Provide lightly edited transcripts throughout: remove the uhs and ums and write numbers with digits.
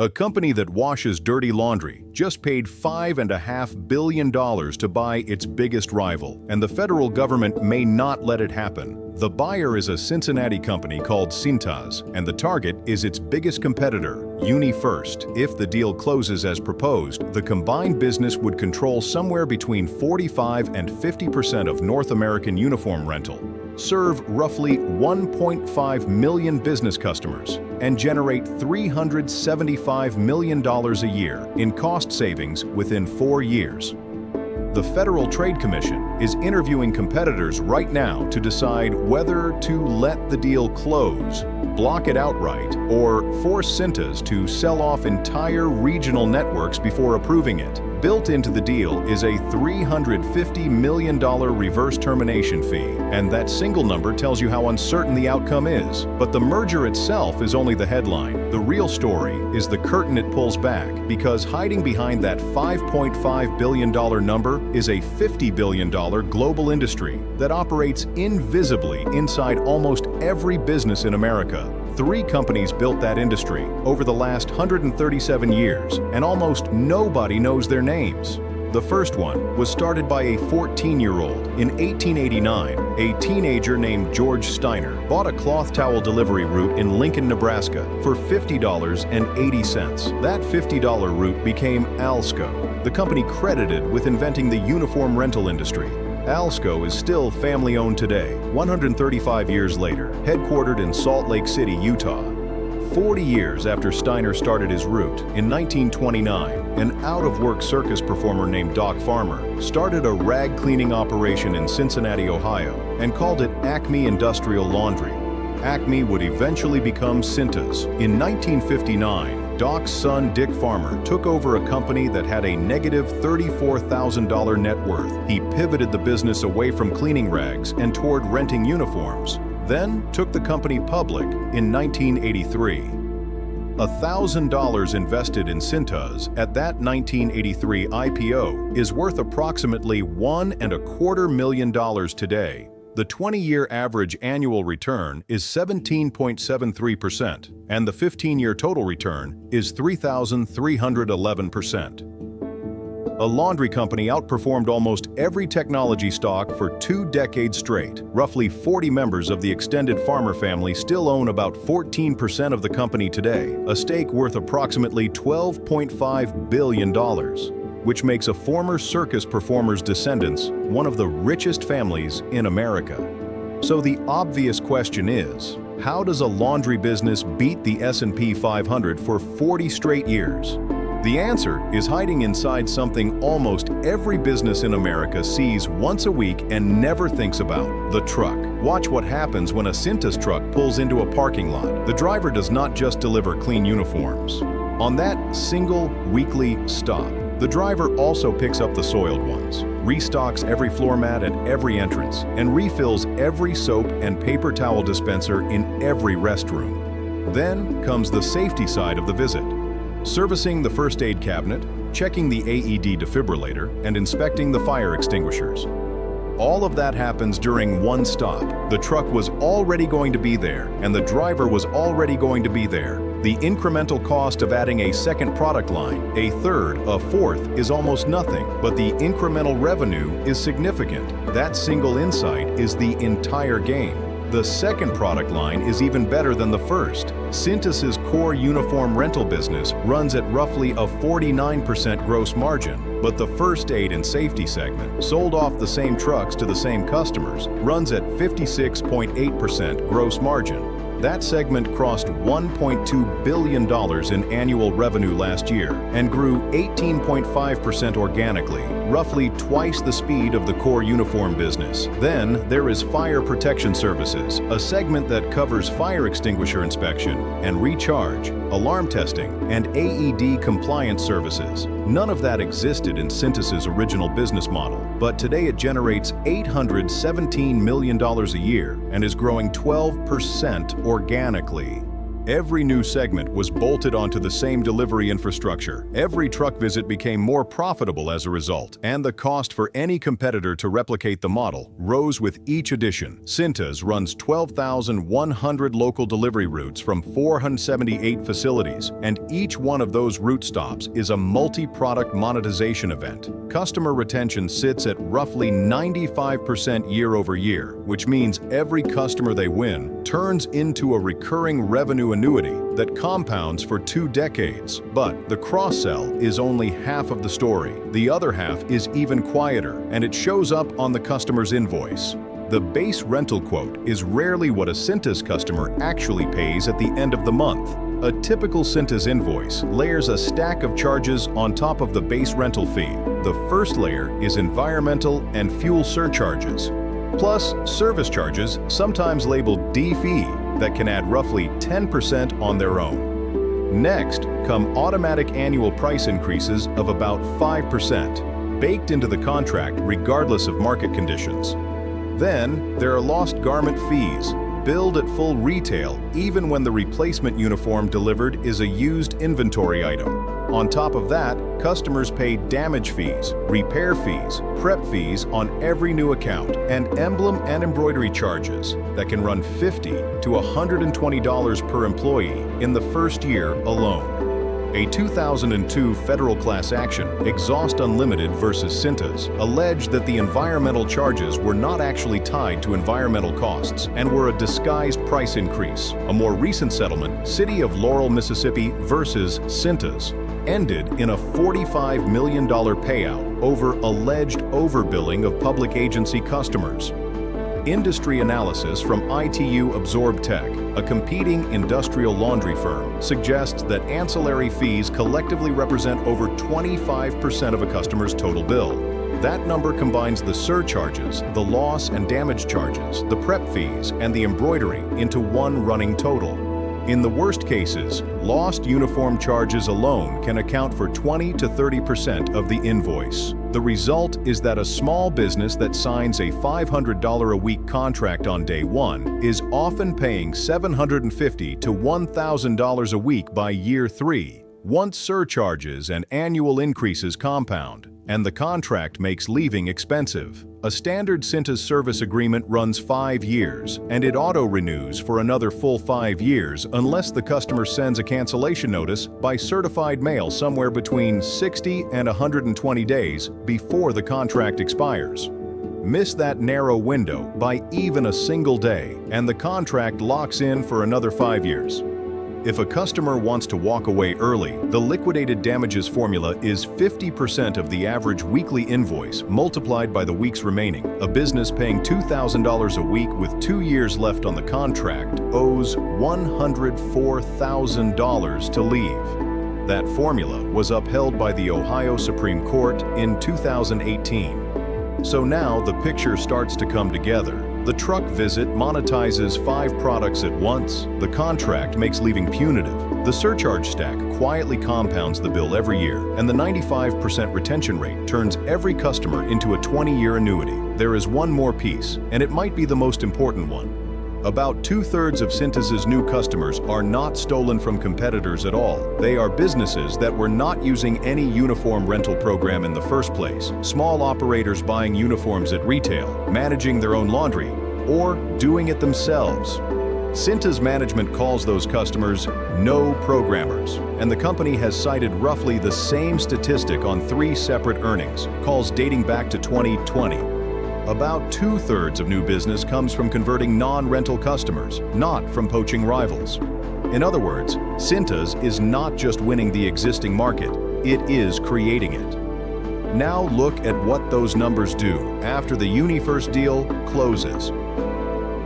A company that washes dirty laundry just paid $5.5 billion to buy its biggest rival, and the federal government may not let it happen. The buyer is a Cincinnati company called Cintas, and the target is its biggest competitor, Unifirst. If the deal closes as proposed, the combined business would control somewhere between 45% and 50% of North American uniform rental, serve roughly 1.5 million business customers, and generate $375 million a year in cost savings within 4 years. The Federal Trade Commission is interviewing competitors right now to decide whether to let the deal close, block it outright, or force Cintas to sell off entire regional networks before approving it. Built into the deal is a $350 million reverse termination fee, and that single number tells you how uncertain the outcome is. But the merger itself is only the headline. The real story is the curtain it pulls back, because hiding behind that $5.5 billion number is a $50 billion global industry that operates invisibly inside almost every business in America. 3 companies built that industry over the last 137 years, and almost nobody knows their names. The first one was started by a 14-year-old. In 1889, a teenager named George Steiner bought a cloth towel delivery route in Lincoln, Nebraska for $50.80. That $50 route became Alsco, the company credited with inventing the uniform rental industry. Alsco is still family-owned today, 135 years later, headquartered in Salt Lake City, Utah. 40 years after Steiner started his route, in 1929, an out-of-work circus performer named Doc Farmer started a rag cleaning operation in Cincinnati, Ohio, and called it Acme Industrial Laundry. Acme would eventually become Cintas. In 1959, Doc's son Dick Farmer took over a company that had a negative $34,000 net worth. He pivoted the business away from cleaning rags and toward renting uniforms, then took the company public in 1983. $1,000 invested in Cintas at that 1983 IPO is worth approximately $1.25 million today. The 20-year average annual return is 17.73%, and the 15-year total return is 3,311%. A laundry company outperformed almost every technology stock for 2 decades straight. Roughly 40 members of the extended Farmer family still own about 14% of the company today, a stake worth approximately $12.5 billion. Which makes a former circus performer's descendants one of the richest families in America. So the obvious question is, how does a laundry business beat the S&P 500 for 40 straight years? The answer is hiding inside something almost every business in America sees once a week and never thinks about: the truck. Watch what happens when a Cintas truck pulls into a parking lot. The driver does not just deliver clean uniforms. On that single weekly stop, the driver also picks up the soiled ones, restocks every floor mat at every entrance, and refills every soap and paper towel dispenser in every restroom. Then comes the safety side of the visit: servicing the first aid cabinet, checking the AED defibrillator, and inspecting the fire extinguishers. All of that happens during one stop. The truck was already going to be there, and the driver was already going to be there. The incremental cost of adding a second product line, a third, a fourth, is almost nothing, but the incremental revenue is significant. That single insight is the entire game. The second product line is even better than the first. Cintas' core uniform rental business runs at roughly a 49% gross margin, but the first aid and safety segment, sold off the same trucks to the same customers, runs at 56.8% gross margin. That segment crossed $1.2 billion in annual revenue last year and grew 18.5% organically, roughly twice the speed of the core uniform business. Then there is Fire Protection Services, a segment that covers fire extinguisher inspection and recharge, alarm testing, and AED compliance services. None of that existed in Cintas' original business model, but today it generates $817 million a year and is growing 12% organically. Every new segment was bolted onto the same delivery infrastructure. Every truck visit became more profitable as a result, and the cost for any competitor to replicate the model rose with each addition. Cintas runs 12,100 local delivery routes from 478 facilities, and each one of those route stops is a multi-product monetization event. Customer retention sits at roughly 95% year over year, which means every customer they win turns into a recurring revenue annuity that compounds for 2 decades. But the cross-sell is only half of the story. The other half is even quieter, and it shows up on the customer's invoice. The base rental quote is rarely what a Cintas customer actually pays at the end of the month. A typical Cintas invoice layers a stack of charges on top of the base rental fee. The first layer is environmental and fuel surcharges, plus service charges, sometimes labeled D-fee, that can add roughly 10% on their own. Next come automatic annual price increases of about 5%, baked into the contract regardless of market conditions. Then there are lost garment fees, billed at full retail even when the replacement uniform delivered is a used inventory item. On top of that, customers pay damage fees, repair fees, prep fees on every new account, and emblem and embroidery charges that can run $50 to $120 per employee in the first year alone. A 2002 federal class action, Exhaust Unlimited versus Cintas, alleged that the environmental charges were not actually tied to environmental costs and were a disguised price increase. A more recent settlement, City of Laurel, Mississippi versus Cintas, ended in a $45 million payout over alleged overbilling of public agency customers. Industry analysis from ITU Absorb Tech, a competing industrial laundry firm, suggests that ancillary fees collectively represent over 25% of a customer's total bill. That number combines the surcharges, the loss and damage charges, the prep fees, and the embroidery into one running total. In the worst cases, lost uniform charges alone can account for 20 to 30% of the invoice. The result is that a small business that signs a $500 a week contract on day one is often paying $750 to $1,000 a week by year 3, once surcharges and annual increases compound, and the contract makes leaving expensive. A standard Cintas service agreement runs 5 years, and it auto-renews for another full 5 years unless the customer sends a cancellation notice by certified mail somewhere between 60 and 120 days before the contract expires. Miss that narrow window by even a single day, and the contract locks in for another 5 years. If a customer wants to walk away early, the liquidated damages formula is 50% of the average weekly invoice multiplied by the weeks remaining. A business paying $2,000 a week with 2 years left on the contract owes $104,000 to leave. That formula was upheld by the Ohio Supreme Court in 2018. So now the picture starts to come together. The truck visit monetizes 5 products at once. The contract makes leaving punitive. The surcharge stack quietly compounds the bill every year, and the 95% retention rate turns every customer into a 20-year annuity. There is one more piece, and it might be the most important one. About 2/3 of Cintas' new customers are not stolen from competitors at all. They are businesses that were not using any uniform rental program in the first place. Small operators buying uniforms at retail, managing their own laundry, or doing it themselves. Cintas management calls those customers no programmers, and the company has cited roughly the same statistic on 3 separate earnings calls dating back to 2020. About 2/3 of new business comes from converting non-rental customers, not from poaching rivals. In other words, Cintas is not just winning the existing market, it is creating it. Now look at what those numbers do after the Unifirst deal closes.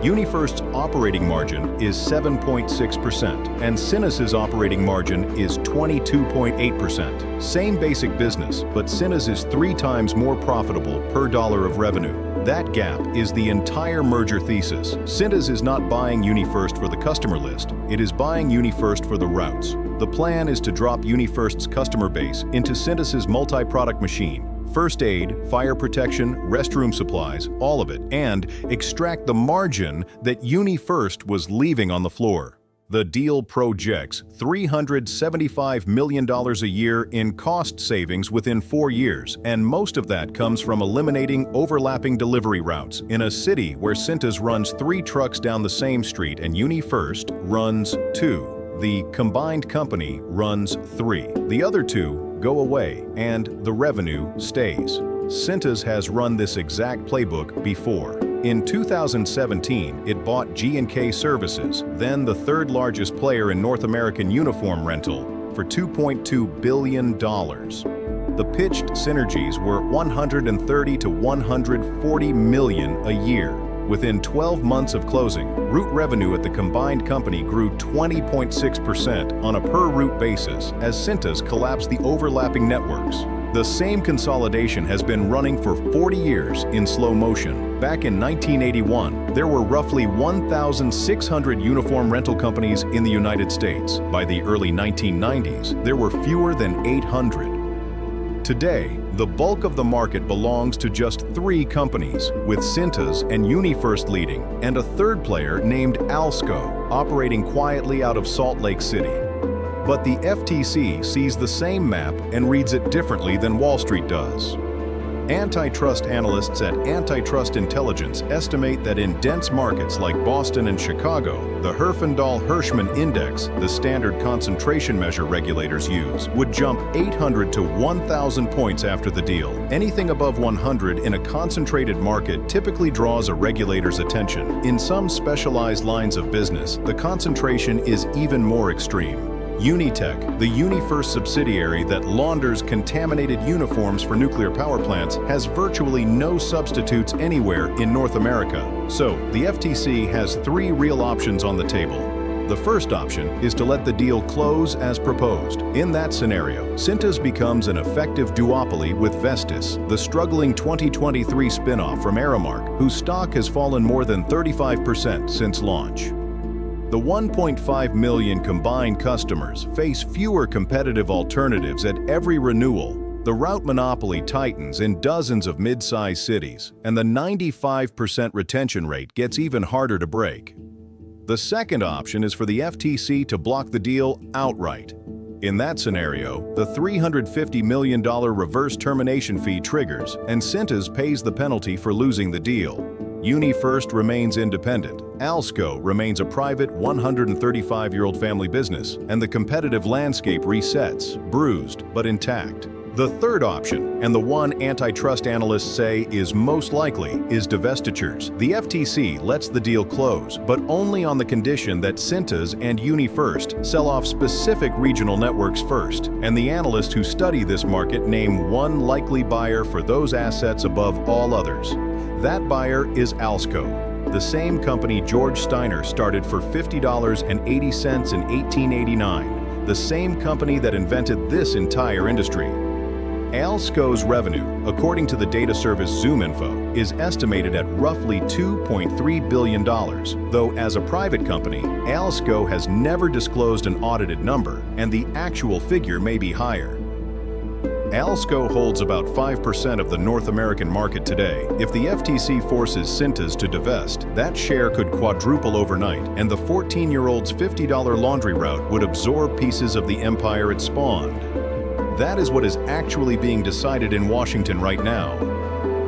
Unifirst's operating margin is 7.6%, and Cintas' operating margin is 22.8%. Same basic business, but Cintas is 3 times more profitable per dollar of revenue. That gap is the entire merger thesis. Cintas is not buying Unifirst for the customer list, it is buying Unifirst for the routes. The plan is to drop Unifirst's customer base into Cintas' multi-product machine. First aid, fire protection, restroom supplies, all of it, and extract the margin that Unifirst was leaving on the floor. The deal projects $375 million a year in cost savings within 4 years, and most of that comes from eliminating overlapping delivery routes in a city where Cintas runs 3 trucks down the same street and Unifirst runs 2. The combined company runs 3. The other 2 go away, and the revenue stays. Cintas has run this exact playbook before. In 2017, it bought G&K Services, then the 3rd largest player in North American uniform rental, for $2.2 billion. The pitched synergies were $130 to $140 million a year. Within 12 months of closing, route revenue at the combined company grew 20.6% on a per-route basis as Cintas collapsed the overlapping networks. The same consolidation has been running for 40 years in slow motion. Back in 1981, there were roughly 1,600 uniform rental companies in the United States. By the early 1990s, there were fewer than 800. Today, the bulk of the market belongs to just 3 companies, with Cintas and Unifirst leading, and a 3rd player named Alsco, operating quietly out of Salt Lake City. But the FTC sees the same map and reads it differently than Wall Street does. Antitrust analysts at Antitrust Intelligence estimate that in dense markets like Boston and Chicago, the Herfindahl-Hirschman Index, the standard concentration measure regulators use, would jump 800 to 1,000 points after the deal. Anything above 100 in a concentrated market typically draws a regulator's attention. In some specialized lines of business, the concentration is even more extreme. Unitech, the Unifirst subsidiary that launders contaminated uniforms for nuclear power plants, has virtually no substitutes anywhere in North America. So, the FTC has 3 real options on the table. The first option is to let the deal close as proposed. In that scenario, Cintas becomes an effective duopoly with Vestis, the struggling 2023 spin-off from Aramark, whose stock has fallen more than 35% since launch. The 1.5 million combined customers face fewer competitive alternatives at every renewal. The route monopoly tightens in dozens of mid-sized cities, and the 95% retention rate gets even harder to break. The second option is for the FTC to block the deal outright. In that scenario, the $350 million reverse termination fee triggers, and Cintas pays the penalty for losing the deal. Unifirst remains independent, Alsco remains a private 135-year-old family business, and the competitive landscape resets, bruised but intact. The third option, and the one antitrust analysts say is most likely, is divestitures. The FTC lets the deal close, but only on the condition that Cintas and Unifirst sell off specific regional networks first, and the analysts who study this market name one likely buyer for those assets above all others. That buyer is Alsco, the same company George Steiner started for $50.80 in 1889, the same company that invented this entire industry. Alsco's revenue, according to the data service ZoomInfo, is estimated at roughly $2.3 billion, though as a private company, Alsco has never disclosed an audited number, and the actual figure may be higher. Alsco holds about 5% of the North American market today. If the FTC forces Cintas to divest, that share could quadruple overnight, and the 14-year-old's $50 laundry route would absorb pieces of the empire it spawned. That is what is actually being decided in Washington right now.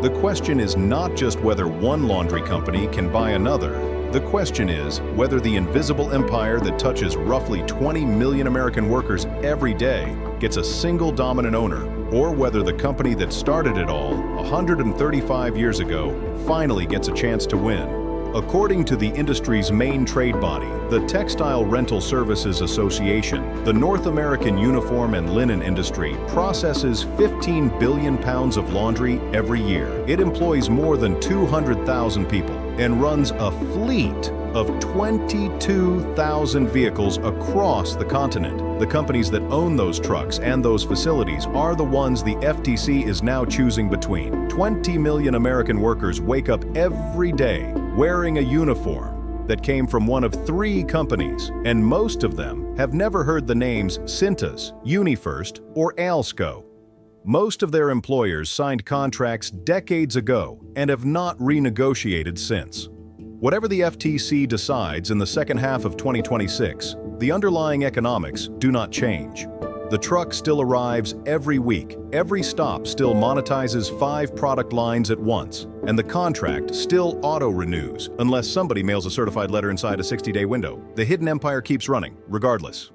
The question is not just whether one laundry company can buy another. The question is whether the invisible empire that touches roughly 20 million American workers every day gets a single dominant owner, or whether the company that started it all 135 years ago finally gets a chance to win. According to the industry's main trade body, the Textile Rental Services Association, the North American uniform and linen industry processes 15 billion pounds of laundry every year. It employs more than 200,000 people and runs a fleet of 22,000 vehicles across the continent. The companies that own those trucks and those facilities are the ones the FTC is now choosing between. 20 million American workers wake up every day wearing a uniform that came from one of 3 companies, and most of them have never heard the names Cintas, Unifirst, or Alsco. Most of their employers signed contracts decades ago and have not renegotiated since. Whatever the FTC decides in the second half of 2026, the underlying economics do not change. The truck still arrives every week, every stop still monetizes 5 product lines at once, and the contract still auto-renews unless somebody mails a certified letter inside a 60-day window. The hidden empire keeps running, regardless.